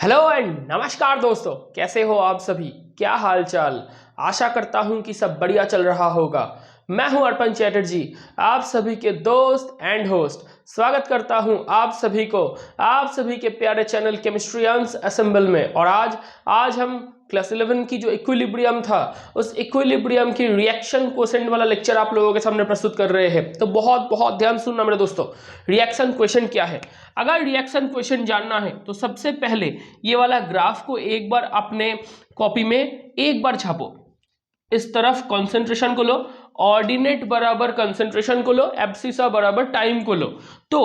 Hello and नमस्कार दोस्तों, कैसे हो आप सभी। क्या हाल चाल। आशा करता हूं कि सब बढ़िया चल रहा होगा। मैं हूं अर्पण चैटर्जी, आप सभी के दोस्त एंड होस्ट। स्वागत करता हूं आप सभी को आप सभी के प्यारे चैनल केमिस्ट्रियंस असेंबल में। और आज हम क्लास 11 की जो इक्विलिब्रियम था, उस इक्विलिब्रियम की रिएक्शन क्वोशेंट वाला लेक्चर आप लोगों के सामने प्रस्तुत कर रहे हैं। तो बहुत बहुत ध्यान सुनना मेरे दोस्तों। रिएक्शन क्वोशेंट क्या है? अगर रिएक्शन क्वोशेंट जानना है तो सबसे पहले ये वाला ग्राफ को एक बार अपने कॉपी में एक बार छापो। इस तरफ कंसंट्रेशन को लो, ऑर्डिनेट बराबर कंसंट्रेशन को लो, एब्सिसा बराबर टाइम को लो। तो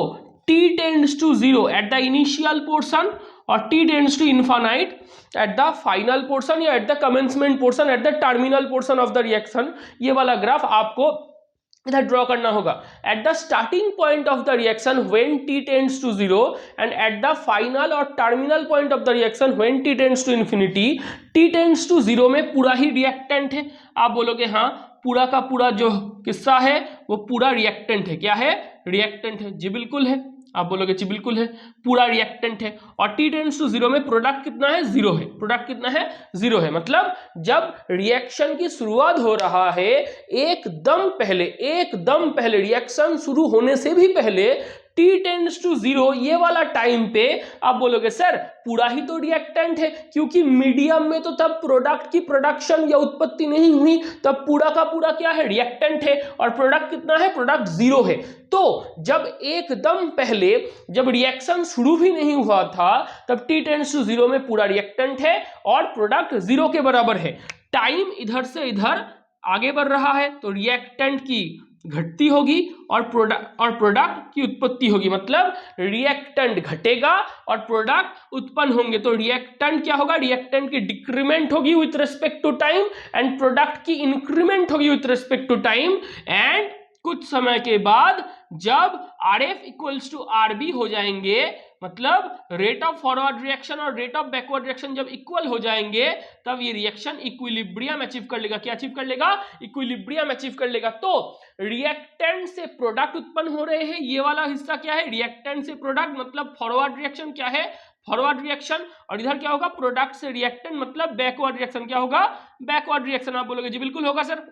t tends to 0 at the initial portion और t tends to infinite at the final portion या at the commencement portion, at the terminal portion of the reaction. ये वाला ग्राफ आपको इधर ड्रॉ करना होगा। At the starting point of the reaction when t tends to 0 and at the final और terminal point of the reaction when t tends to infinity. t tends to 0 में पूरा ही reactant है। आप बोलोगे हाँ, पूरा का पूरा जो किस्सा है वो पूरा रिएक्टेंट है। क्या है? रिएक्टेंट है। जी बिल्कुल है। आप बोलोगे जी बिल्कुल है, पूरा रिएक्टेंट है। और t टेंड्स टू 0 में प्रोडक्ट कितना है? 0 है। प्रोडक्ट कितना है? 0 है। मतलब जब रिएक्शन की शुरुआत हो रहा है, एकदम पहले रिएक्शन शुरू होने से भी पहले t टेंड्स टू 0 ये वाला टाइम पे आप बोलोगे सर पूरा ही तो रिएक्टेंट है, क्योंकि मीडियम में तो तब प्रोडक्ट की प्रोडक्शन या उत्पत्ति नहीं हुई, तब पूरा का पूरा क्या है? रिएक्टेंट है। और प्रोडक्ट कितना है? प्रोडक्ट 0 है। तो जब एकदम पहले जब रिएक्शन शुरू भी नहीं हुआ था, तब t टेंड्स टू 0 में पूरा रिएक्टेंट है और प्रोडक्ट 0 के बराबर है। टाइम इधर से इधर आगे बढ़ रहा है तो रिएक्टेंट की घटती होगी और प्रोडक्ट की उत्पत्ति होगी। मतलब रिएक्टेंट घटेगा और प्रोडक्ट उत्पन्न होंगे। तो रिएक्टेंट क्या होगा? रिएक्टेंट की डिक्रीमेंट होगी with respect to time and product की इंक्रीमेंट होगी with respect to time. And कुछ समय के बाद जब RF इक्वल्स टू RB हो जाएंगे, मतलब रेट ऑफ फॉरवर्ड रिएक्शन और रेट ऑफ बैकवर्ड रिएक्शन जब इक्वल हो जाएंगे, तब ये रिएक्शन इक्विलिब्रियम अचीव कर लेगा। क्या अचीव कर लेगा? इक्विलिब्रियम अचीव कर लेगा। तो रिएक्टेंट से प्रोडक्ट उत्पन्न हो रहे हैं, ये वाला हिस्सा क्या है? रिएक्टेंट से प्रोडक्ट, मतलब फॉरवर्ड रिएक्शन क्या है? Forward reaction. और इधर क्या होगा? प्रोडक्ट से रिएक्टेंट, मतलब बैकवर्ड रिएक्शन। क्या होगा? Backward reaction. आप बोलोगे जी बिल्कुल होगा सर।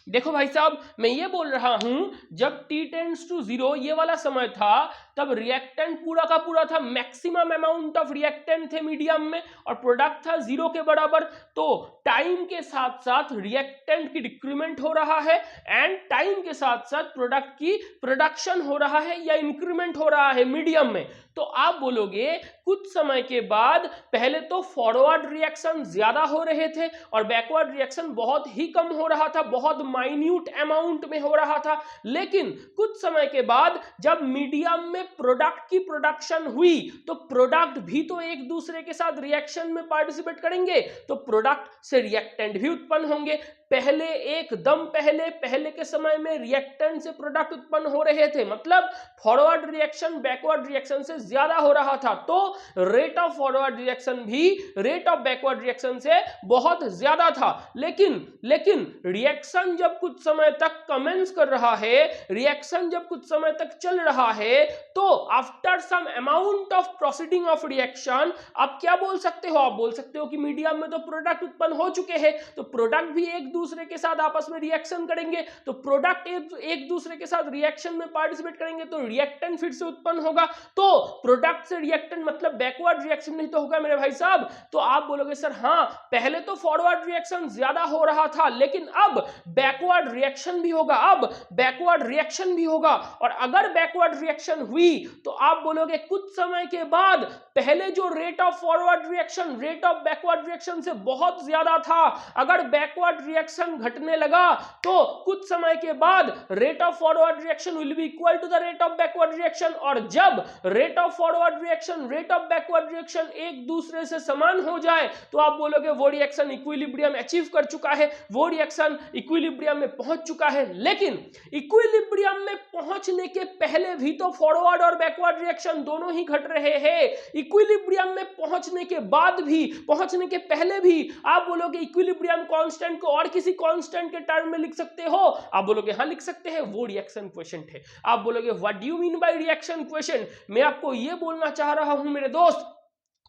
देखो भाई साहब, मैं ये बोल रहा हूं जब t टेंड्स टू 0 ये वाला समय था, तब रिएक्टेंट पूरा का पूरा था, मैक्सिमम अमाउंट ऑफ रिएक्टेंट थे मीडियम में, और प्रोडक्ट था 0 के बराबर। तो टाइम के साथ साथ रिएक्टेंट की डिक्रीमेंट हो रहा है एंड टाइम के साथ साथ प्रोडक्ट की प्रोडक्शन हो रहा है या इंक्रीमेंट हो रहा है मीडियम में। तो आप बोलोगे कुछ समय के बाद पहले तो फॉरवर्ड रिएक्शन ज्यादा हो रहे थे और बैकवर्ड रिएक्शन बहुत ही कम हो रहा था, बहुत माइन्यूट अमाउंट में हो रहा था। लेकिन कुछ समय के बाद जब मीडियम में प्रोडक्ट की प्रोडक्शन हुई, तो प्रोडक्ट भी तो एक दूसरे के साथ रिएक्शन में पार्टिसिपेट करेंगे, तो प्रोडक्ट से रिएक्टेंट भी उत्पन्न होंगे। पहले एकदम पहले के समय में रिएक्टेंट से प्रोडक्ट उत्पन्न हो रहे थे, मतलब फॉरवर्ड रिएक्शन बैकवर्ड रिएक्शन से ज्यादा हो रहा था। तो रेट ऑफ फॉरवर्ड रिएक्शन भी रेट ऑफ बैकवर्ड रिएक्शन से बहुत ज्यादा था। लेकिन रिएक्शन जब कुछ समय तक कमेंस कर रहा है, रिएक्शन जब कुछ समय तक चल रहा है, तो after some amount of proceeding of reaction आप क्या बोल सकते हो? आप बोल सकते हो कि मीडियम में तो प्रोडक्ट उत्पन्न हो चुके हैं, तो प्रोडक्ट भी एक दूसरे के साथ आपस में रिएक्शन करेंगे, तो प्रोडक्ट एक दूसरे के साथ रिएक्शन में पार्टिसिपेट करेंगे, तो रिएक्टेंट फिर से उत्पन्न होगा। तो प्रोडक्ट से रिएक्टेंट मतलब बैकवर्ड रिएक्शन नहीं तो होगा मेरे भाई साहब। तो आप बोलोगे सर हाँ, पहले तो फॉरवर्ड रिएक्शन ज्यादा हो रहा था, लेकिन अब बैकवर्ड रिएक्शन भी होगा, अब बैकवर्ड रिएक्शन भी होगा। और अगर बैकवर्ड रिएक्शन हुई तो आप बोलोगे कुछ समय के बाद पहले जो rate of forward reaction rate of backward reaction से बहुत ज्यादा था, अगर बैकवर्ड रिएक्शन घटने लगा तो कुछ समय के बाद rate of forward reaction will be equal to the rate of backward reaction. और जब rate of forward reaction rate of backward reaction एक दूसरे से समान हो जाए, तो आप बोलोगे वो रिएक्शन इक्विलिब्रियम अचीव कर चुका है, वो रिएक्शन इक्विलिब्रियम में पहुंच चुका है। लेकिन इक्विलिब्रियम में पहुंचने के पहले भी तो फॉरवर्ड और बैकवर्ड रिएक्शन दोनों ही घट रहे हैं। इक्विलिब्रियम में पहुंचने के बाद भी, पहुंचने के पहले भी आप बोलोगे इक्विलिब्रियम कांस्टेंट को और किसी कांस्टेंट के टर्म में लिख सकते हो? आप बोलोगे हाँ लिख सकते हैं, वो रिएक्शन क्वोशिएंट है। आप बोलोगे what do you mean by reaction quotient? मैं आपको ये बोलना चाह रहा हूं मेरे दोस्त,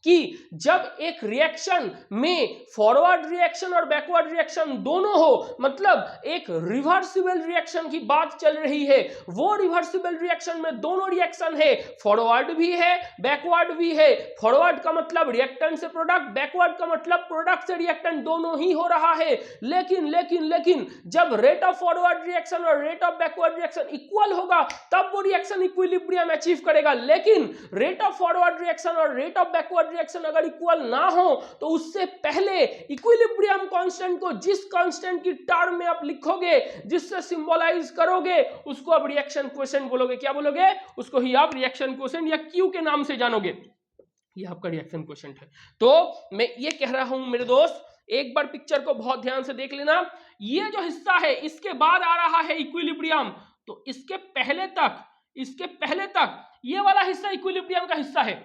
कि जब एक रिएक्शन में फॉरवर्ड रिएक्शन और बैकवर्ड रिएक्शन दोनों हो, मतलब एक रिवर्सिबल रिएक्शन की बात चल रही है, वो रिवर्सिबल रिएक्शन में दोनों रिएक्शन है, फॉरवर्ड भी है बैकवर्ड भी है। फॉरवर्ड का मतलब रिएक्टेंट से प्रोडक्ट, बैकवर्ड का मतलब प्रोडक्ट से रिएक्टेंट, दोनों ही हो रहा है। लेकिन लेकिन लेकिन जब रेट ऑफ फॉरवर्ड रिएक्शन और rate of backward reaction equal होगा तब वो रिएक्शन इक्विलिब्रियम अचीव करेगा। लेकिन रेट ऑफ फॉरवर्ड रिएक्शन और रेट ऑफ बैकवर्ड रिएक्शन अगर इक्वल ना हो तो उससे पहले इक्विलिब्रियम कांस्टेंट को जिस कांस्टेंट की टर्म में आप लिखोगे, जिससे सिंबलाइज करोगे, उसको आप रिएक्शन क्वोशिएंट बोलोगे। क्या बोलोगे? उसको ही आप रिएक्शन क्वोशिएंट या क्यू के नाम से जानोगे। ये आपका रिएक्शन क्वोशिएंट है। तो मैं ये कह रहा हूं मेरे दोस्त, एक बार पिक्चर को बहुत ध्यान से देख लेना। ये जो हिस्सा है इसके बाद आ रहा है इक्विलिब्रियम, तो इसके पहले तक ये वाला हिस्सा इक्विलिब्रियम का हिस्सा है।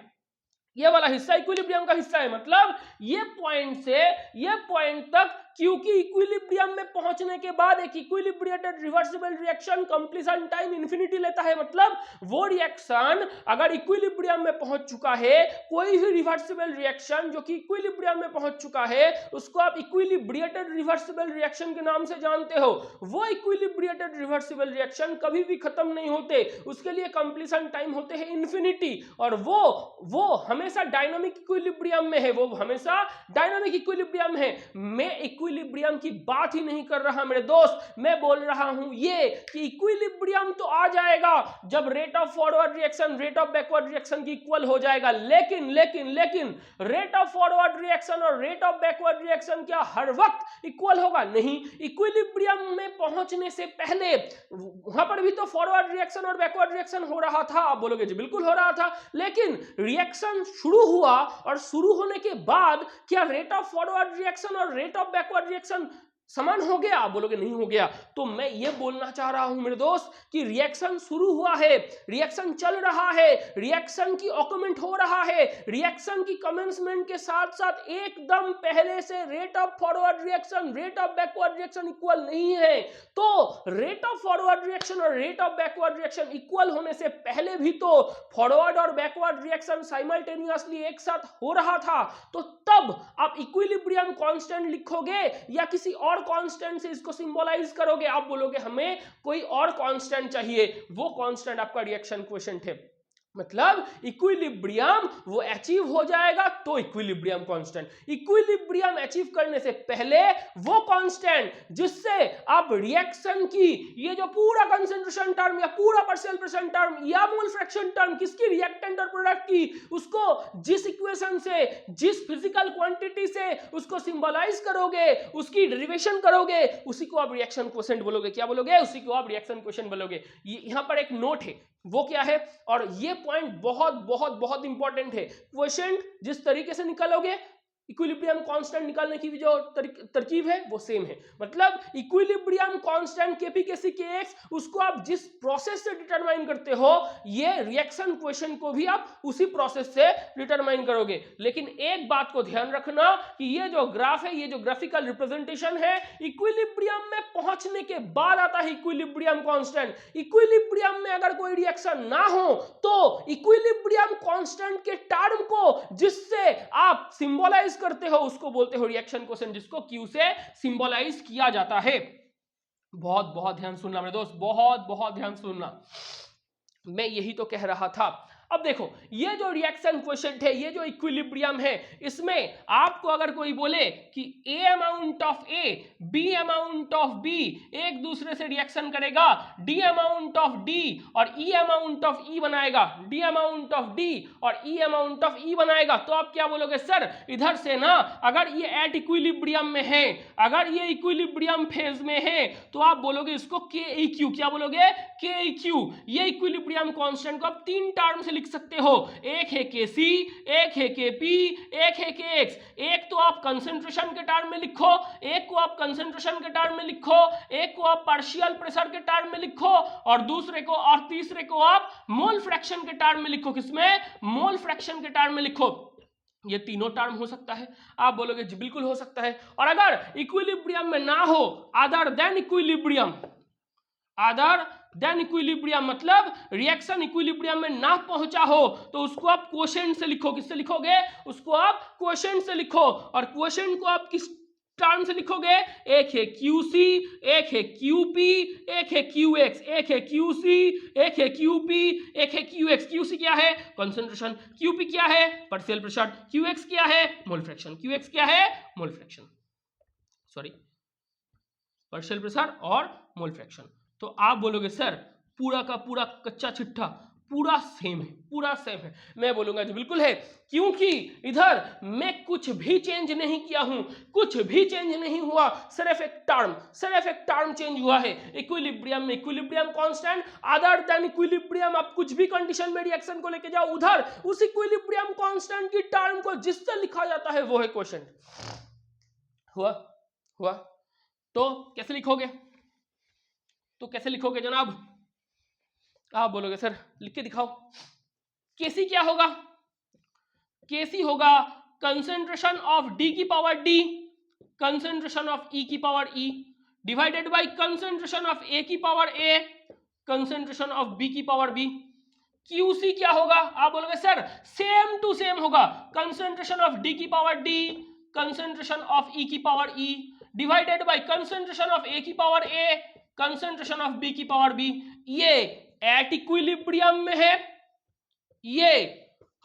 ये वाला हिस्सा इक्विलिब्रियम का हिस्सा है, मतलब ये पॉइंट से ये पॉइंट तक, क्योंकि इक्विलिब्रियम में पहुंचने के बाद एक equilibrated reversible reaction completion time infinity लेता है। मतलब वो रिएक्शन अगर इक्विलिब्रियम में पहुंच चुका है, कोई भी रिवर्सिबल रिएक्शन जो कि इक्विलिब्रियम में पहुंच चुका है, उसको आप इक्विलिब्रिएटेड रिवर्सिबल रिएक्शन के नाम से जानते हो। वो इक्विलिब्रिएटेड रिवर्सिबल रिएक्शन कभी भी खत्म नहीं होते, उसके लिए कंप्लीशन टाइम होते हैं इंफिनिटी, और वो हमेशा डायनामिक इक्विलिब्रियम में है, वो हमेशा डायनामिक इक्विलिब्रियम है। मैं इक्विलिब्रियम की बात ही नहीं कर रहा मेरे दोस्त, मैं बोल रहा हूं ये कि इक्विलिब्रियम तो आ जाएगा जब rate of forward reaction rate of backward reaction की इक्वल हो जाएगा। लेकिन लेकिन लेकिन रेट ऑफ फॉरवर्ड रिएक्शन और रेट ऑफ बैकवर्ड रिएक्शन क्या हर वक्त इक्वल होगा? नहीं। इक्विलिब्रियम में पहुंचने से पहले वहां पर भी तो फॉरवर्ड रिएक्शन और बैकवर्ड रिएक्शन हो रहा था। आप बोलोगे जी बिल्कुल हो रहा था, लेकिन रिएक्शन शुरू हुआ और शुरू होने के बाद क्या रेट ऑफ फॉरवर्ड रिएक्शन और रेट ऑफ बैकवर्ड रिएक्शन समान हो गया? आप बोलोगे नहीं हो गया। तो मैं ये बोलना चाह रहा हूं मेरे दोस्त कि रिएक्शन शुरू हुआ है, रिएक्शन चल रहा है, रिएक्शन की ऑक्यूमेंट हो रहा है, रिएक्शन की कमेंसमेंट के साथ साथ एकदम पहले से rate of forward reaction rate of backward reaction equal नहीं है। तो रेट ऑफ फॉरवर्ड रिएक्शन और rate of backward reaction equal होने से पहले भी तो फॉरवर्ड और बैकवर्ड रिएक्शन साइमल्टेनियसली एक साथ हो रहा था। तो तब आप इक्विलिब्रियम कांस्टेंट लिखोगे या किसी और कांस्टेंट से इसको सिंबलाइज करोगे? आप बोलोगे हमें कोई और कांस्टेंट चाहिए, वो कांस्टेंट आपका रिएक्शन क्वोशिएंट है। मतलब इक्विलिब्रियम वो अचीव हो जाएगा तो इक्विलिब्रियम कांस्टेंट, इक्विलिब्रियम अचीव करने से पहले वो कांस्टेंट जिससे आप रिएक्शन की ये जो पूरा कंसंट्रेशन टर्म या पूरा पार्शियल प्रेशर टर्म या मोल फ्रैक्शन टर्म किसकी, रिएक्टेंट और प्रोडक्ट की, उसको जिस इक्वेशन से जिस फिजिकल क्वांटिटी से उसको सिंबलाइज करोगे, उसकी डेरिवेशन करोगे, उसी को आप रिएक्शन क्वोशिएंट बोलोगे। क्या बोलोगे? उसी को आप रिएक्शन क्वोशिएंट बोलोगे। यहां पर एक नोट है, वो क्या है, और ये पॉइंट बहुत बहुत बहुत इंपॉर्टेंट है। क्वोशिएंट जिस तरीके से निकालोगे, इक्विलिब्रियम कांस्टेंट निकालने की भी जो तरकीब है वो सेम है। मतलब इक्विलिब्रियम कांस्टेंट केपी केसी के एक्स, उसको आप जिस प्रोसेस से डिटरमाइन करते हो, ये रिएक्शन क्वोशिएंट को भी आप उसी प्रोसेस से डिटरमाइन करोगे। लेकिन एक बात को ध्यान रखना कि ये जो ग्राफ है, ये जो ग्राफिकल रिप्रेजेंटेशन है, इक्विलिब्रियम में पहुंचने के बाद आता है इक्विलिब्रियम कांस्टेंट। इक्विलिब्रियम में अगर कोई रिएक्शन ना हो तो इक्विलिब्रियम कांस्टेंट के टर्म को जिससे आप सिंबलाइज करते हो उसको बोलते हो रिएक्शन क्वोशिएंट, जिसको क्यू से सिंबलाइज किया जाता है। बहुत बहुत ध्यान सुनना मेरे दोस्त, बहुत बहुत ध्यान सुनना। मैं यही तो कह रहा था। अब देखो, ये जो रिएक्शन क्वोशिएंट है, ये जो इक्विलिब्रियम है, इसमें आपको अगर कोई बोले कि A amount of A, B amount of B एक दूसरे से रिएक्शन करेगा, डी अमाउंट ऑफ डी और ई अमाउंट ऑफ ई बनाएगा, डी अमाउंट ऑफ डी और ई अमाउंट ऑफ ई बनाएगा, तो आप क्या बोलोगे? सर इधर से ना, अगर ये एट इक्विलिब्रियम में है, अगर ये इक्विलिब्रियम फेज में है, तो आप बोलोगे इसको के ई क्यू। क्या बोलोगे? के ई क्यू। ये इक्विलिब्रियम कांस्टेंट को आप तीन टर्म से लिख सकते हो, एक है के सी, एक है के पी, एक है के एक्स। एक तो आप कंसंट्रेशन के टर्म में लिखो, एक को आप कंसंट्रेशन के टर्म में लिखो, एक को आप पार्शियल प्रेशर के टर्म में लिखो, और दूसरे को और तीसरे को आप मोल फ्रैक्शन के टर्म में लिखो। किसमें? मोल फ्रैक्शन के टर्म में लिखो। ये तीनों टर्म हो सकता है? आप बोलोगे जी बिल्कुल हो सकता है। और अगर इक्विलिब्रियम में ना हो, other than equilibrium, other than equilibrium, मतलब रिएक्शन इक्विलिब्रियम में ना पहुंचा हो तो उसको आप क्वोशेंट से लिखो। किससे लिखोगे? उसको आप क्वोशेंट से लिखो। और क्वोशेंट को आप किस टर्म से लिखोगे? एक है QC, एक है QP, एक है QX, एक है QC, एक है QP, एक है QX। QC क्या है? कंसंट्रेशन। QP क्या है? Partial pressure. QX क्या है? Mole fraction. QX क्या है? Mole fraction, sorry, partial pressure और मोल फ्रैक्शन। तो आप बोलोगे सर पूरा का पूरा कच्चा चिट्ठा पूरा सेम है, पूरा सेम है। मैं बोलूंगा जी बिल्कुल है, क्योंकि इधर मैं कुछ भी चेंज नहीं किया हूं, कुछ भी चेंज नहीं हुआ, सिर्फ एक टर्म चेंज हुआ है। इक्विलिब्रियम में equilibrium constant, other than equilibrium आप कुछ भी कंडीशन में रिएक्शन को लेके जाओ, उधर उस इक्विलिब्रियम कांस्टेंट की टर्म को जिससे लिखा जाता है वो है क्वोशिएंट। हुआ? तो कैसे लिखोगे? जनाब? आप बोलोगे सर लिख के दिखाओ। केसी क्या होगा? केसी होगा कंसेंट्रेशन ऑफ डी की power D, concentration of E की power E, divided by concentration of A की power A, concentration of B की पावर बी। क्यूसी क्या होगा? आप बोलोगे सर सेम टू सेम होगा, कंसेंट्रेशन ऑफ डी की power D, concentration of E की power E, divided by concentration of A की power A, concentration of B की पावर बी। ये एट इक्विलिब्रियम में है, ये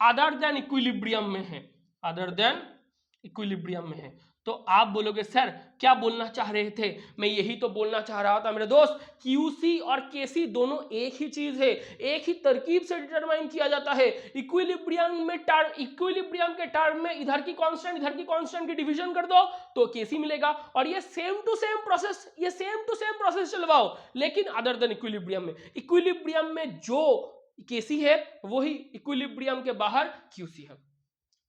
अदर देन इक्विलिब्रियम में है, अदर देन इक्विलिब्रियम में है। तो आप बोलोगे सर क्या बोलना चाह रहे थे? मैं यही तो बोलना चाह रहा था मेरे दोस्त, क्यूसी और केसी दोनों एक ही चीज है, एक ही तरकीब से डिटरमाइन किया जाता है। इक्विलिब्रियम में टर्म, इक्विलिब्रियम के टर्म में इधर की कांस्टेंट इधर की कांस्टेंट की डिवीजन कर दो तो केसी मिलेगा, और ये सेम टू सेम प्रोसेस चलवाओ, लेकिन अदर देन इक्विलिब्रियम में। इक्विलिब्रियम में जो केसी है वही इक्विलिब्रियम के बाहर क्यूसी है।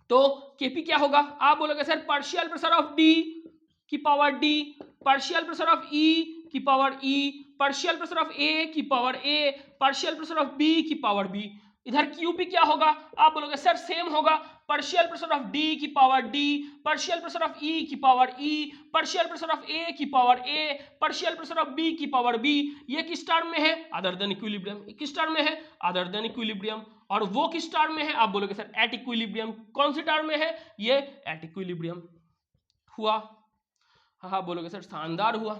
तो केपी क्या होगा? आप बोलोगे sir partial pressure of D की power D, partial pressure of E की power E, partial pressure of A की power A, partial pressure of B की पावर बी। इधर क्यूपी क्या होगा? आप बोलोगे सर सेम होगा, पार्शियल प्रेशर ऑफ डी की power D, partial pressure of E की power E, partial pressure of A की power A, partial pressure of B की पावर बी। ये किस टर्म में है? Other than equilibrium. किस टर्म में है? Other than equilibrium. और वो किस टर्म में है? आप बोलोगे सर एट इक्विलिब्रियम। कौन सी टर्म में है? ये एट इक्विलिब्रियम। हुआ? हाँ बोलोगे सर शानदार हुआ,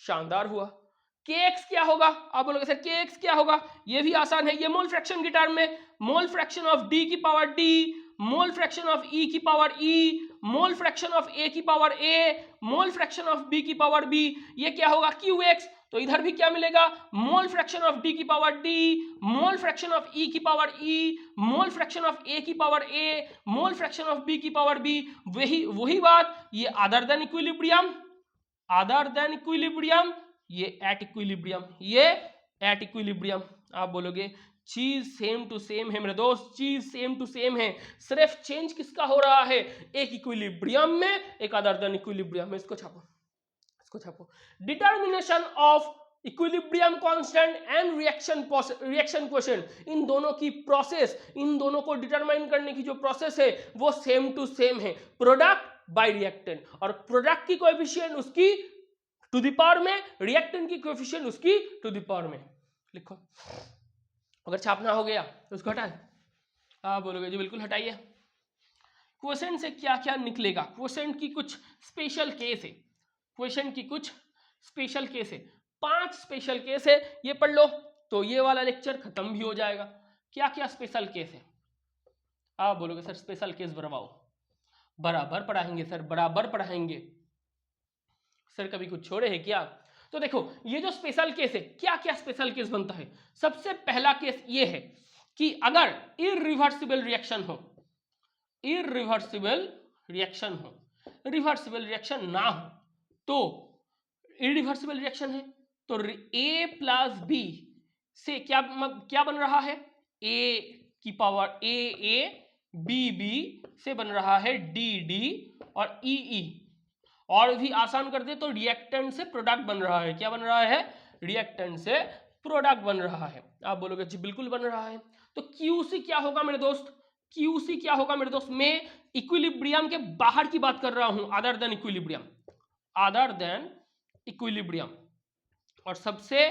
शानदार हुआ। KX क्या होगा? आप बोलोगे सर KX क्या होगा? ये भी आसान है, ये मोल फ्रैक्शन की टर्म में, मोल फ्रैक्शन ऑफ D की power D, mole fraction of E की power E, mole fraction of A की power A, mole fraction of B की पावर B। ये क्या होगा? QX। तो इधर भी क्या मिलेगा? मोल फ्रैक्शन ऑफ D की power D, mole fraction of E की power E, mole fraction of A की power A, mole fraction of B की पावर B। वही बात, ये other than equilibrium, other than equilibrium, ये एट इक्विलिब्रियम, ये at equilibrium. आप बोलोगे चीज सेम टू सेम है मेरे दोस्त, चीज सेम टू सेम है, सिर्फ चेंज किसका हो रहा है? एक इक्विलिब्रियम में, एक अदर देन इक्विलिब्रियम में। इसको छापो, इसको छापो। Determination of equilibrium constant and reaction quotient, इन दोनों की प्रोसेस, इन दोनों को डिटरमाइन करने की जो प्रोसेस है वो सेम टू सेम है, प्रोडक्ट बाय रिएक्टेंट। और प्रोडक्ट की कोएफिशिएंट उसकी टू द पावर में, रिएक्टेंट की कोएफिशिएंट उसकी टू द पावर में। लिखो, अगर छापना हो गया तो उसको हटाए। आप बोलोगे जी बिल्कुल हटाइए। क्वोशिएंट से क्या क्या निकलेगा? क्वोशिएंट की कुछ स्पेशल केस है, क्वोशिएंट की कुछ स्पेशल केस है, 5 स्पेशल केस है, ये पढ़ लो तो ये वाला लेक्चर खत्म भी हो जाएगा। क्या क्या स्पेशल केस है? आप बोलोगे सर स्पेशल केस बनवाओ। बराबर पढ़ाएंगे सर, बराबर पढ़ाएंगे सर, कभी कुछ छोड़े है क्या? तो देखो ये जो स्पेशल केस है, क्या क्या स्पेशल केस बनता है? सबसे पहला केस ये है कि अगर इरिवर्सिबल रिएक्शन हो, इरिवर्सिबल रिएक्शन हो, रिवर्सिबल रिएक्शन ना हो, तो इरिवर्सिबल रिएक्शन है तो A प्लस बी से क्या बन रहा है? A की पावर A, B से बन रहा है D और E। और भी आसान कर दे तो रिएक्टेंट से प्रोडक्ट बन रहा है। क्या बन रहा है? रिएक्टेंट से प्रोडक्ट बन रहा है। आप बोलोगे जी बिल्कुल बन रहा है। तो QC क्या होगा मेरे दोस्त? QC क्या होगा मेरे दोस्त? मैं इक्विलिब्रियम के बाहर की बात कर रहा हूं, other than equilibrium, other than equilibrium. और सबसे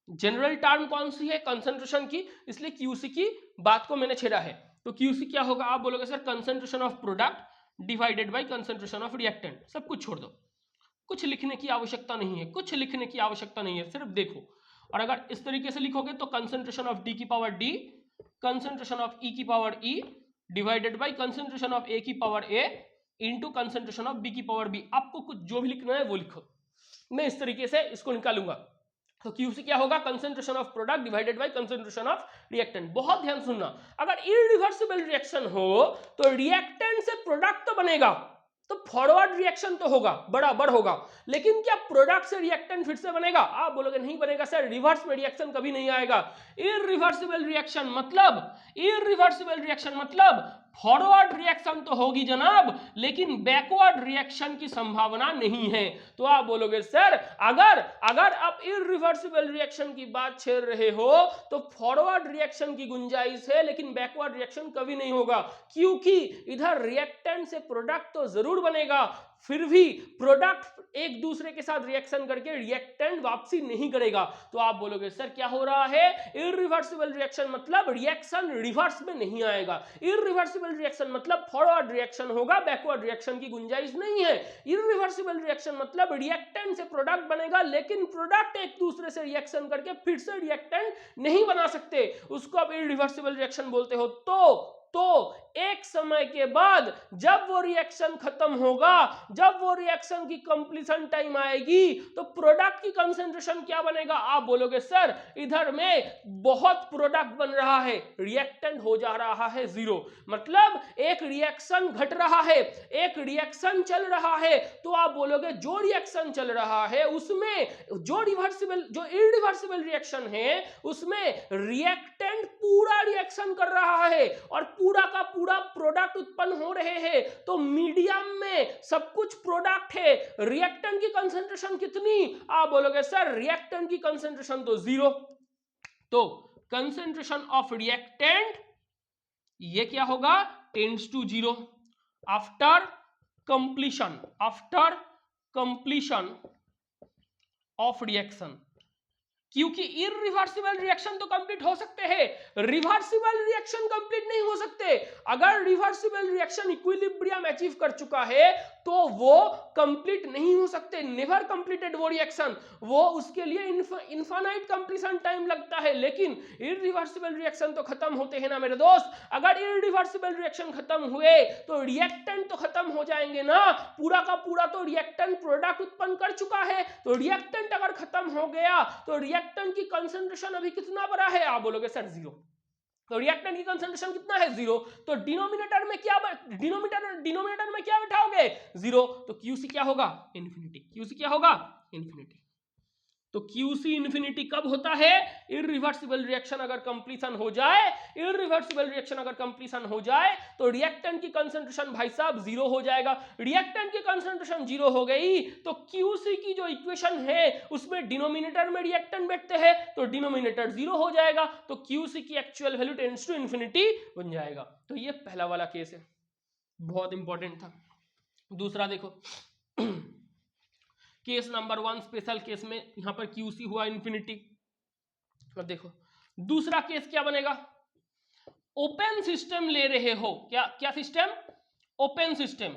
जनरल टर्म कौन सी है? कंसंट्रेशन की, इसलिए क्यूसी की बात को मैंने छेड़ा है। तो क्यूसी क्या होगा? आप बोलोगे sir concentration of product divided by concentration of reactant. सब कुछ छोड़ दो, कुछ लिखने की आवश्यकता नहीं है, कुछ लिखने की आवश्यकता नहीं है, सिर्फ देखो। और अगर इस तरीके से लिखोगे तो कंसंट्रेशन ऑफ डी की power D, concentration of E की power E divided by concentration of A की power A into concentration of B की पावर बी। आपको कुछ जो भी लिखना है वो लिखो, मैं इस तरीके से इसको निकालूंगा। तो क्यूसी क्या होगा? Concentration of product divided by concentration of reactant. बहुत ध्यान सुनना, अगर इरिवर्सिबल रिएक्शन हो तो रिएक्टेंट से प्रोडक्ट तो बनेगा, तो फॉरवर्ड रिएक्शन तो होगा, बराबर होगा, लेकिन क्या प्रोडक्ट से रिएक्टेंट फिर से बनेगा? आप बोलोगे नहीं बनेगा सर, रिवर्स में रिएक्शन कभी नहीं आएगा। इरिवर्सिबल रिएक्शन मतलब, इरिवर्सिबल रिएक्शन मतलब फॉरवर्ड रिएक्शन तो होगी जनाब, लेकिन बैकवर्ड रिएक्शन की संभावना नहीं है। तो आप बोलोगे सर अगर आप इरिवर्सिबल रिएक्शन की बात छेड़ रहे हो तो फॉरवर्ड रिएक्शन की गुंजाइश है, लेकिन बैकवर्ड रिएक्शन कभी नहीं होगा, क्योंकि इधर रिएक्टेंट से प्रोडक्ट तो जरूर बनेगा, फिर भी प्रोडक्ट एक दूसरे के साथ रिएक्शन करके रिएक्टेंट वापसी नहीं करेगा। तो आप बोलोगे सर क्या हो रहा है? इरिवर्सिबल रिएक्शन मतलब रिएक्शन रिवर्स में नहीं आएगा, इरिवर्सिबल रिएक्शन मतलब फॉरवर्ड रिएक्शन होगा, बैकवर्ड रिएक्शन की गुंजाइश नहीं है। इरिवर्सिबल रिएक्शन मतलब रिएक्टेंट से प्रोडक्ट बनेगा, लेकिन प्रोडक्ट एक दूसरे से रिएक्शन करके फिर से रिएक्टेंट नहीं बना सकते, उसको आप इरिवर्सिबल रिएक्शन बोलते हो। तो एक समय के बाद जब वो रिएक्शन खत्म होगा, जब वो रिएक्शन की कंप्लीशन टाइम आएगी, तो प्रोडक्ट की कंसंट्रेशन क्या बनेगा? आप बोलोगे सर इधर में बहुत प्रोडक्ट बन रहा है, रिएक्टेंट हो जा रहा है जीरो, मतलब एक रिएक्शन घट रहा है, एक रिएक्शन चल रहा है। तो आप बोलोगे जो रिएक्शन चल रहा है उसमें जो इरिवर्सिबल रिएक्शन है उसमें रिएक्टेंट पूरा रिएक्शन कर रहा है और पूरा का पूरा प्रोडक्ट उत्पन्न हो रहे हैं, तो मीडियम में सब कुछ प्रोडक्ट है, रिएक्टेंट की कंसंट्रेशन कितनी? आप बोलोगे सर रिएक्टेंट की कंसंट्रेशन तो जीरो। तो कंसंट्रेशन ऑफ रिएक्टेंट ये क्या होगा? Tends to zero after completion of reaction, क्योंकि इरिवर्सिबल रिएक्शन तो कंप्लीट हो सकते हैं, रिवर्सिबल रिएक्शन कंप्लीट नहीं हो सकते। अगर रिवर्सिबल रिएक्शन इक्विलिब्रियम अचीव कर चुका है तो वो कंप्लीट नहीं हो सकते, नेवर कंप्लीटेड वो रिएक्शन, वो उसके लिए इनफाइनाइट कंप्लीशन टाइम लगता है। लेकिन इरिवर्सिबल रिएक्शन तो खत्म होते हैं ना मेरे दोस्त। अगर इरिवर्सिबल रिएक्शन खत्म हुए तो रिएक्टेंट तो खत्म हो जाएंगे ना, पूरा का पूरा तो रिएक्टेंट प्रोडक्ट उत्पन्न कर चुका है। तो रिएक्टेंट अगर खत्म हो गया तो रिएक्टेंट की कंसंट्रेशन अभी कितना बड़ा है? आप बोलोगे सर जीरो। तो रिएक्टेंट की कंसंट्रेशन कितना है? जीरो। तो डिनोमिनेटर में क्या बैठाओगे? जीरो। तो क्यूसी क्या होगा? इन्फिनिटी। क्यूसी क्या होगा? इन्फिनिटी। तो क्यूसी इन्फिनिटी कब होता है? इरिवर्सिबल रिएक्शन अगर कंप्लीशन हो जाए, इरिवर्सिबल रिएक्शन अगर कंप्लीशन हो जाए तो रिएक्टेंट की कंसंट्रेशन भाई साहब जीरो हो जाएगा। रिएक्टेंट की कंसंट्रेशन जीरो हो गई तो क्यूसी की जो इक्वेशन है उसमें डिनोमिनेटर में रिएक्टेंट बैठते हैं तो डिनोमिनेटर जीरो हो जाएगा, तो क्यूसी की actual value tends to infinity बन जाएगा। तो ये पहला वाला केस है, बहुत इंपॉर्टेंट था। दूसरा देखो केस नंबर 1 स्पेशल केस में यहां पर क्यूसी हुआ इन्फिनिटी। अब देखो दूसरा केस क्या बनेगा? ओपन सिस्टम ले रहे हो, क्या सिस्टम? ओपन सिस्टम,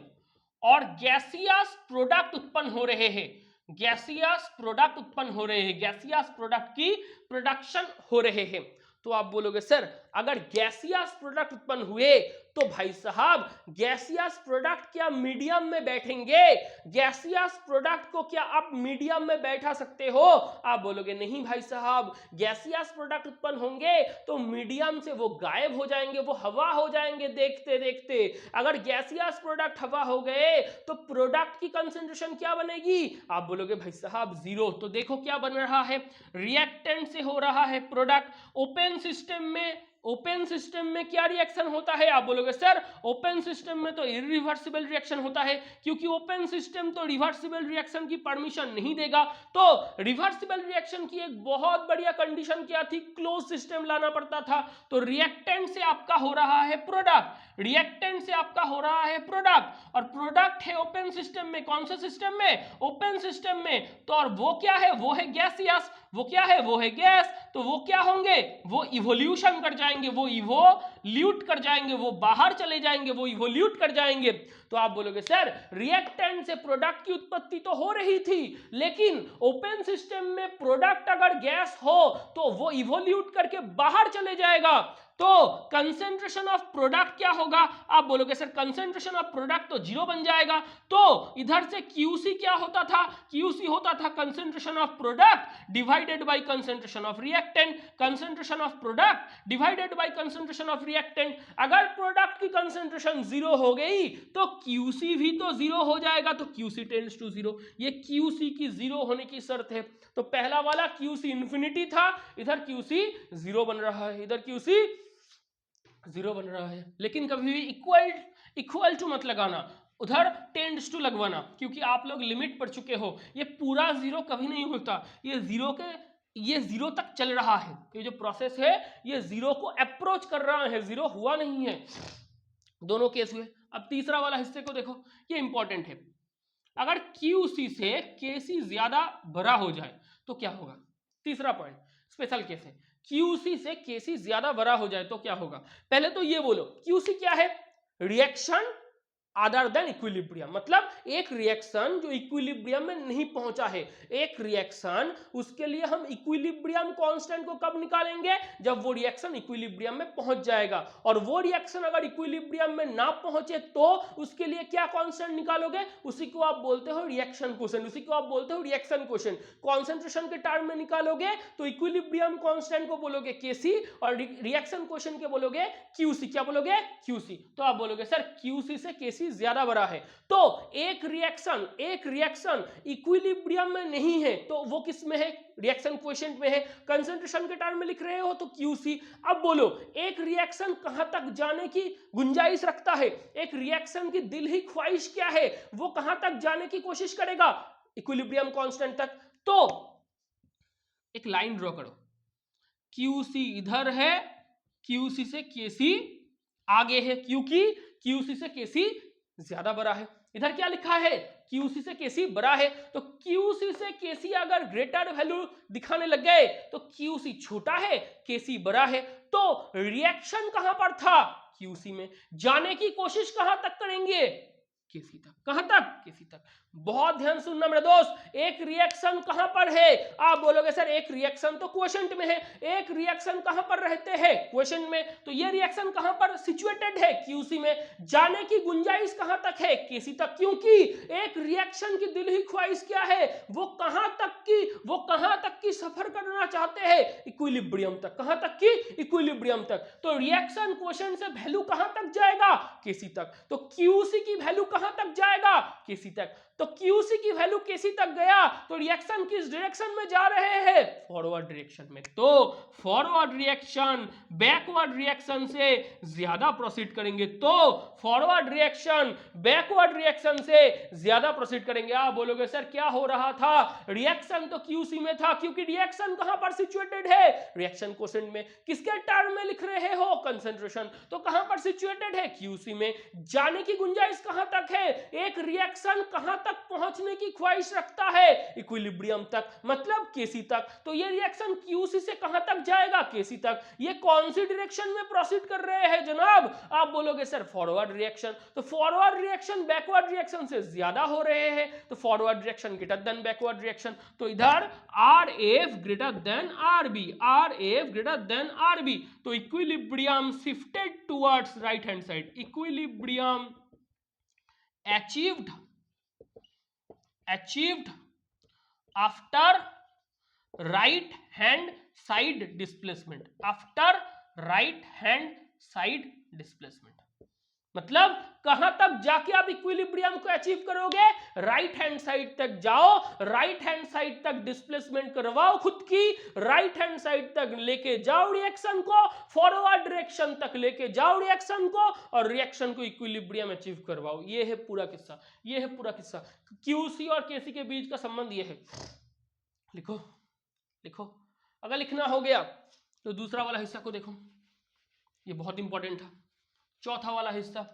और गैसियस प्रोडक्ट उत्पन्न हो रहे हैं, गैसियस प्रोडक्ट उत्पन्न हो रहे हैं, गैसियस प्रोडक्ट की प्रोडक्शन हो रहे हैं। तो आप बोलोगे सर अगर गैसियस प्रोडक्ट उत्पन्न हुए तो भाई साहब गैसियस प्रोडक्ट क्या मीडियम में बैठेंगे? गैसियस प्रोडक्ट को क्या आप मीडियम में बैठा सकते हो? आप बोलोगे नहीं भाई साहब, गैसियस प्रोडक्ट उत्पन्न होंगे तो मीडियम से वो गायब हो जाएंगे, वो हवा हो जाएंगे देखते देखते। अगर गैसियस प्रोडक्ट हवा हो गए तो प्रोडक्ट की कंसंट्रेशन क्या बनेगी? आप बोलोगे भाई साहब जीरो। तो देखो क्या बन रहा है, रिएक्टेंट से हो रहा है प्रोडक्ट। ओपन सिस्टम में ओपन सिस्टम में क्या रिएक्शन होता है? आप बोलोगे सर ओपन सिस्टम में तो इरिवर्सिबल रिएक्शन होता है, क्योंकि ओपन सिस्टम तो रिवर्सिबल रिएक्शन की परमिशन नहीं देगा। तो रिवर्सिबल रिएक्शन की एक बहुत बढ़िया कंडीशन क्या थी? क्लोज सिस्टम लाना पड़ता था। तो रिएक्टेंट से आपका हो रहा है प्रोडक्ट, रिएक्टेंट से आपका हो रहा है प्रोडक्ट, और प्रोडक्ट है ओपन सिस्टम में। कौन से सिस्टम में? ओपन सिस्टम में। तो और वो क्या है? वो है गैसियस। वो क्या है? वो है गैस। तो वो क्या होंगे? वो इवोल्यूशन कर जाएंगे, वो इवोल्यूट कर जाएंगे, वो बाहर चले जाएंगे, वो इवोल्यूट कर जाएंगे। तो आप बोलोगे सर रिएक्टेंट से प्रोडक्ट की उत्पत्ति तो हो रही थी, लेकिन ओपन सिस्टम में प्रोडक्ट अगर गैस हो तो वो इवोल्यूट करके बाहर चले जाएगा। तो कंसेंट्रेशन ऑफ प्रोडक्ट क्या होगा? आप बोलोगे सर कंसेंट्रेशन ऑफ प्रोडक्ट तो जीरो बन जाएगा। तो इधर से क्यूसी क्या होता था? क्यूसी होता था concentration of product divided by concentration of reactant. Concentration of product divided by concentration of reactant. अगर प्रोडक्ट की कंसेंट्रेशन जीरो हो गई तो क्यूसी भी तो जीरो हो जाएगा। तो क्यूसी टेंड्स टू जीरो, ये क्यूसी की जीरो होने की शर्त है। तो पहला वाला क्यूसी इंफिनिटी था, इधर क्यूसी जीरो बन रहा है, इधर क्यूसी जीरो बन रहा है। लेकिन कभी भी इक्वल टू मत लगाना, उधर टेंड्स टू लगवाना, क्योंकि आप लोग लिमिट पढ़ चुके हो। ये पूरा जीरो कभी नहीं होता, ये जीरो तक चल रहा है। ये जो प्रोसेस है ये जीरो को अप्रोच कर रहा है, जीरो हुआ नहीं है। दोनों केस हुए। अब तीसरा वाला हिस्से को देखो, ये इंपॉर्टेंट है। अगर क्यूसी से केसी ज्यादा बड़ा हो जाए तो क्या होगा? तीसरा पॉइंट स्पेशल केस है। क्यूसी से केसी ज्यादा बड़ा हो जाए तो क्या होगा? पहले तो ये बोलो क्यूसी क्या है? रिएक्शन अदर देन इक्विलिब्रियम, मतलब एक रिएक्शन जो इक्विलिब्रियम में नहीं पहुंचा है। एक रिएक्शन, उसके लिए हम इक्विलिब्रियम कांस्टेंट को कब निकालेंगे? जब वो रिएक्शन इक्विलिब्रियम में पहुंच जाएगा। और वो रिएक्शन अगर इक्विलिब्रियम में ना पहुंचे तो उसके लिए क्या कांस्टेंट निकालोगे? उसी को आप बोलते हो रिएक्शन क्वोशिएंट, उसी को आप बोलते हो रिएक्शन क्वोशिएंट। कॉन्सेंट्रेशन के टर्म में निकालोगे तो इक्विलिब्रियम कांस्टेंट को बोलोगे केसी, और रिएक्शन क्वोशिएंट के बोलोगे क्यूसी। क्या बोलोगे? क्यूसी। तो आप बोलोगे सर क्यूसी से केसी ज्यादा बड़ा है। तो एक रिएक्शन इक्विलिब्रियम में नहीं है तो वो किस में है? रिएक्शन क्वोशिएंट में है। कंसंट्रेशन के टर्म में लिख रहे हो तो क्यूसी। अब बोलो एक रिएक्शन कहां तक जाने की गुंजाइश रखता है? एक रिएक्शन की दिल ही ख्वाहिश क्या है? वो कहां तक जाने की कोशिश करेगा? इक्विलिब्रियम कांस्टेंट तक। तो एक लाइन ड्रॉ करो, क्यूसी इधर है, क्यूसी से केसी आगे है, क्योंकि क्यूसी से केसी ज्यादा बड़ा है। इधर क्या लिखा है? क्यूसी से केसी बड़ा है। तो क्यूसी से केसी अगर ग्रेटर वैल्यू दिखाने लग गए तो क्यूसी छोटा है, केसी बड़ा है। तो रिएक्शन कहां पर था? क्यूसी में। जाने की कोशिश कहां तक करेंगे? केसी तक। कहां तक? केसी तक। बहुत ध्यान सुनना मेरे दोस्त, एक रिएक्शन कहां पर है? आप बोलोगे सर एक रिएक्शन तो क्वोशिएंट में है। एक रिएक्शन कहां पर रहते हैं? क्वोशिएंट में। तो ये रिएक्शन कहां पर सिचुएटेड है? क्यूसी में। जाने की गुंजाइश कहां तक है? केसी तक, क्योंकि एक रिएक्शन की दिल ही ख्वाहिश क्या है? वो कहां तक की सफर करना चाहते हैं? इक्विलिब्रियम तक। कहां तक की? इक्विलिब्रियम तक। तो रिएक्शन क्वोशिएंट से वैल्यू कहां तक जाएगा? केसी तक। तो क्यूसी की वैल्यू कहां तक जाएगा? केसी तक। तो क्यूसी की वैल्यू केसी तक गया तो रिएक्शन किस डायरेक्शन में जा रहे हैं? फॉरवर्ड डायरेक्शन में। तो फॉरवर्ड रिएक्शन बैकवर्ड रिएक्शन से ज्यादा प्रोसीड करेंगे। तो फॉरवर्ड रिएक्शन बैकवर्ड रिएक्शन से ज्यादा प्रोसीड करेंगे। आप बोलोगे सर क्या हो रहा था? रिएक्शन तो क्यूसी में था, क्योंकि रिएक्शन कहां पर सिचुएटेड है? रिएक्शन क्वोशिएंट में। किसके टर्म में लिख रहे हो? कंसंट्रेशन। तो कहां पर सिचुएटेड है? क्यूसी में। जाने की गुंजाइश कहां तक है? एक रिएक्शन कहां तक पहुंचने की ख्वाहिश रखता है? इक्विलिब्रियम तक, मतलब केसी तक। तो ये रिएक्शन क्यूसी से कहां तक जाएगा? केसी तक। ये कौन सी डायरेक्शन में प्रोसीड कर रहे हैं जनाब? आप बोलोगे सर फॉरवर्ड रिएक्शन। तो फॉरवर्ड रिएक्शन बैकवर्ड रिएक्शन से ज्यादा हो रहे हैं, तो forward reaction greater than backward reaction. तो इधर R F greater than R B, R F greater than R B. तो equilibrium shifted towards right hand side. Equilibrium achieved after right hand side displacement, after right hand side displacement। मतलब कहां तक जाके आप equilibrium को achieve करोगे, right hand side तक जाओ, राइट हैंड साइड तक डिस्प्लेसमेंट करवाओ खुद की, राइट हैंड साइड तक लेके जाओ रिएक्शन को, फॉरवर्ड डायरेक्शन तक लेके जाओ रिएक्शन को और रिएक्शन को इक्विलिब्रियम अचीव करवाओ। ये है पूरा किस्सा, ये है पूरा किस्सा। क्यूसी और केसी के बीच का संबंध ये है। लिखो लिखो, अगर लिखना हो गया तो दूसरा वाला हिस्सा को देखो, ये बहुत इंपॉर्टेंट था। चौथा वाला हिस्सा,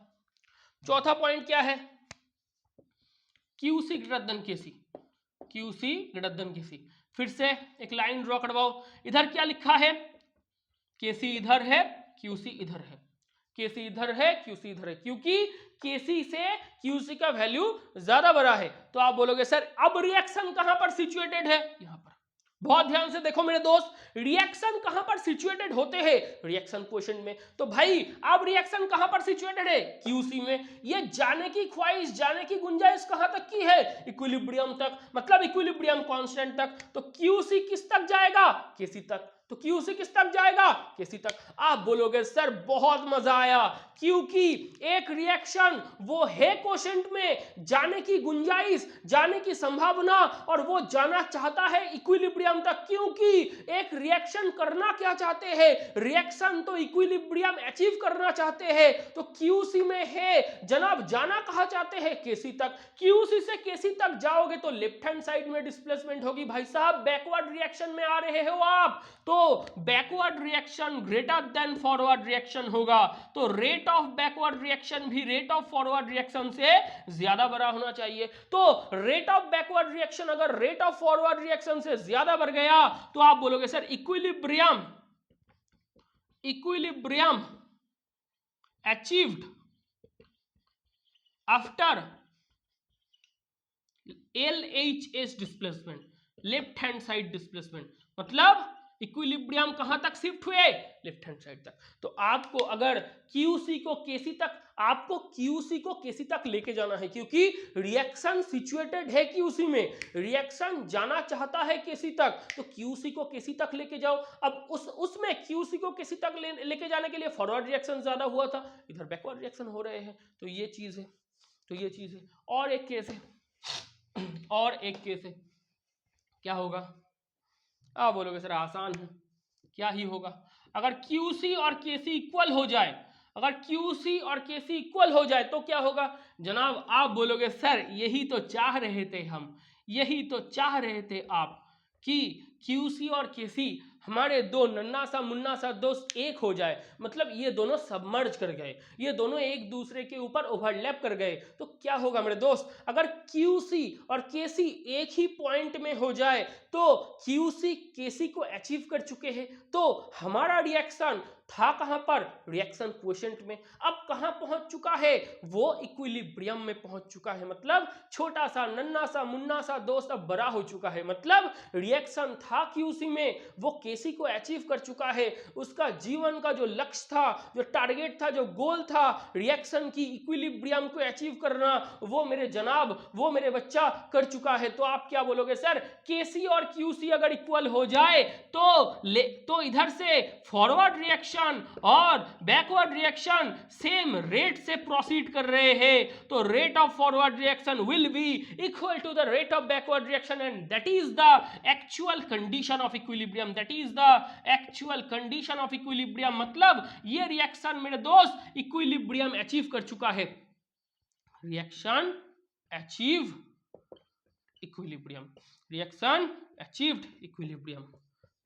चौथा पॉइंट क्या है, क्यूसी ग्रेटर देन केसी, क्यूसी ग्रेटर देन केसी। फिर से एक लाइन ड्रॉ करवाओ, इधर क्या लिखा है, केसी इधर है, क्यूसी इधर है, केसी इधर है, क्यूसी इधर है, क्योंकि केसी से क्यूसी का वैल्यू ज्यादा बड़ा है। तो आप बोलोगे सर अब रिएक्शन कहां पर सिचुएटेड है, यहां पर। बहुत ध्यान से देखो मेरे दोस्त, रिएक्शन कहां पर सिचुएटेड होते हैं, रिएक्शन क्वोशिएंट में। तो भाई अब रिएक्शन कहां पर सिचुएटेड है, क्यूसी में। ये जाने की ख्वाहिश, जाने की गुंजाइश कहां तक की है, इक्विलिब्रियम तक, मतलब इक्विलिब्रियम कांस्टेंट तक। तो क्यूसी किस तक जाएगा, केसी तक। तो क्यूसी किस तक जाएगा, केसी तक। आप बोलोगे सर बहुत मजा आया, क्योंकि एक रिएक्शन वो है क्वोशिएंट में, जाने की गुंजाइश, जाने की संभावना, और वो जाना चाहता है इक्विलिब्रियम तक, क्योंकि एक रिएक्शन करना क्या चाहते हैं, रिएक्शन तो इक्विलिब्रियम अचीव करना चाहते हैं। तो क्यूसी में है जनाब, जाना कहां चाहते हैं, केसी तक। क्यूसी से केसी तक जाओगे तो लेफ्ट हैंड साइड में डिस्प्लेसमेंट होगी भाई साहब, बैकवर्ड रिएक्शन में आ रहे हो आप, तो backward reaction greater then forward reaction होगा। तो रेट ऑफ बैकवर्ड रिएक्शन भी रेट ऑफ फॉरवर्ड रिएक्शन से ज्यादा बड़ा होना चाहिए। तो रेट ऑफ बैकवर्ड रिएक्शन अगर रेट ऑफ फॉरवर्ड रिएक्शन से ज्यादा बढ़ गया तो आप बोलोगे sir equilibrium, equilibrium achieved after LHS displacement, left hand side displacement. मतलब इक्विलिब्रियम कहां तक शिफ्ट हुए, लेफ्ट हैंड साइड तक। तो आपको अगर क्यूसी को केसी तक, आपको क्यूसी को केसी तक लेके जाना है, क्योंकि रिएक्शन सिचुएटेड है क्यूसी में, रिएक्शन जाना चाहता है केसी तक, तो क्यूसी को केसी तक लेके जाओ। अब उसमें क्यूसी को केसी तक लेके जाने के लिए फॉरवर्ड रिएक्शन ज्यादा हुआ था, इधर बैकवर्ड रिएक्शन हो रहे हैं। तो ये चीज है, तो ये चीज है। और एक केस है, और एक केस है, क्या होगा, आप बोलोगे सर आसान है, क्या ही होगा, अगर क्यूसी और केसी इक्वल हो जाए, अगर क्यूसी और केसी इक्वल हो जाए तो क्या होगा जनाब, आप बोलोगे सर यही तो चाह रहे थे हम, यही तो चाह रहे थे आप कि क्यूसी और केसी हमारे दो नन्ना सा मुन्ना सा दोस्त एक हो जाए, मतलब ये दोनों सबमर्ज कर गए, ये दोनों एक दूसरे के ऊपर ओवरलैप कर गए। तो क्या होगा मेरे दोस्त, अगर क्यूसी और केसी एक ही पॉइंट में हो जाए तो क्यूसी केसी को अचीव कर चुके हैं, तो हमारा रिएक्शन था कहां पर, रिएक्शन क्वोशिएंट में। अब कहां पहुंच चुका है, वो इक्विलिब्रियम में पहुंच चुका है, मतलब छोटा सा नन्ना सा मुन्ना सा दोस्त अब बड़ा हो चुका है, मतलब रिएक्शन था क्यूसी में, वो केसी को अचीव कर चुका है। उसका जीवन का जो लक्ष्य था, जो टारगेट था, जो गोल था, रिएक्शन की इक्विलिब्रियम को अचीव करना, वो मेरे जनाब, वो मेरे बच्चा कर चुका है। तो आप क्या बोलोगे सर, केसी और क्यूसी अगर इक्वल हो जाए तो इधर से फॉरवर्ड रिएक्शन और बैकवर्ड रिएक्शन सेम रेट से प्रोसीड कर रहे हैं, तो rate of forward reaction will be equal to the rate of backward reaction, and that is the actual condition of equilibrium, that is the actual condition of equilibrium. मतलब ये reaction मेरे दोस्त equilibrium achieve कर चुका है, reaction achieve equilibrium, reaction achieved equilibrium.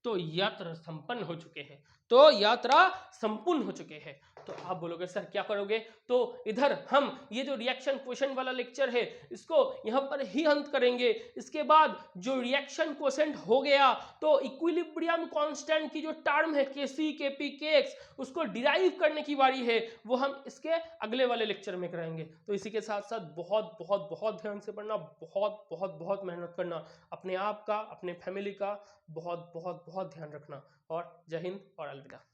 तो यात्रा संपन्न हो चुके हैं, तो यात्रा संपूर्ण हो चुके हैं। तो आप बोलोगे सर क्या करोगे, तो इधर हम ये जो रिएक्शन क्वोशिएंट वाला लेक्चर है इसको यहाँ पर ही अंत करेंगे। इसके बाद जो रिएक्शन क्वोशिएंट हो गया तो इक्विलिब्रियम कांस्टेंट की जो टर्म है केसी केपी केएक्स, उसको डिराइव करने की बारी है, वो हम इसके अगले वाले लेक्चर में कराएंगे। तो इसी के साथ साथ बहुत बहुत बहुत ध्यान से पढ़ना, बहुत बहुत बहुत मेहनत करना, अपने आप का, अपने फैमिली का बहुत बहुत बहुत ध्यान रखना। और जय हिंद और अलविदा।